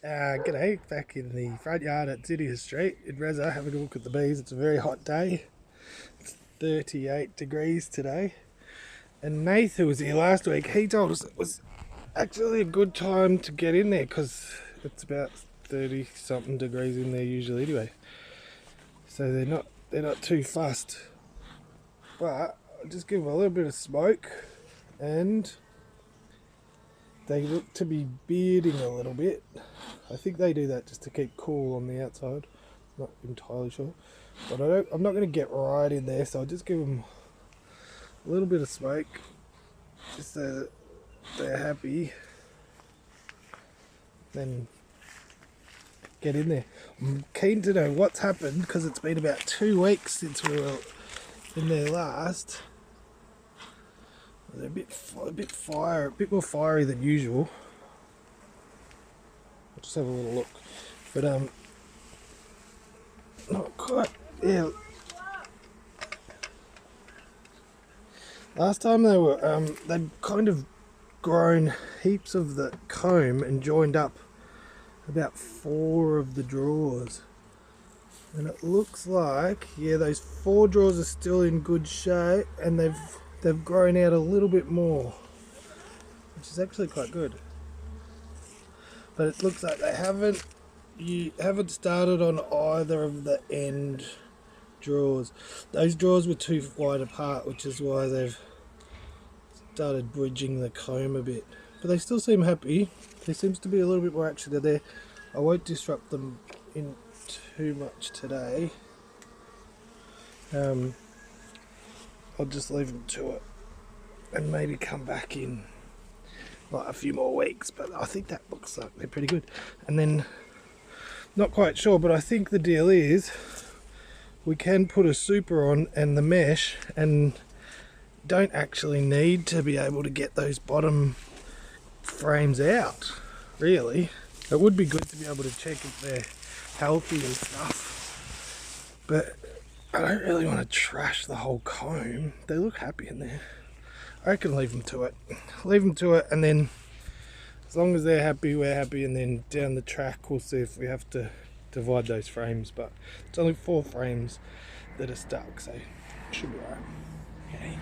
G'day, back in the front yard at Zinnia Street in Reza, having a look at the bees. It's a very hot day. It's 38 degrees today. And Nath, who was here last week, he told us it was actually a good time to get in there because it's about 30 something degrees in there usually anyway. So they're not too fussed. But I'll just give them a little bit of smoke, and they look to be bearding a little bit. I think they do that just to keep cool on the outside. Not entirely sure, but I'm not going to get right in there, so I'll just give them a little bit of smoke, just so that they're happy. Then get in there. I'm keen to know what's happened because it's been about 2 weeks since we were in there last. They're a bit more fiery than usual. I'll just have a little look, but not quite. Yeah. Last time they were they'd kind of grown heaps of the comb and joined up about 4 of the drawers, and it looks like, yeah, those 4 drawers are still in good shape, and they've grown out a little bit more, which is actually quite good. But it looks like you haven't started on either of the end drawers. Those drawers were too wide apart, which is why they've started bridging the comb a bit. But they still seem happy. There seems to be a little bit more action there. I won't disrupt them in too much today. I'll just leave them to it and maybe come back in like a few more weeks, but I think that looks like they're pretty good. And then, not quite sure, but I think the deal is we can put a super on and the mesh, and don't actually need to be able to get those bottom frames out, really. It would be good to be able to check if they're healthy and stuff, but I don't really want to trash the whole comb. They look happy in there. I reckon leave them to it. Leave them to it, and then as long as they're happy, we're happy, and then down the track we'll see if we have to divide those frames, but it's only 4 frames that are stuck, so it should be alright. Okay.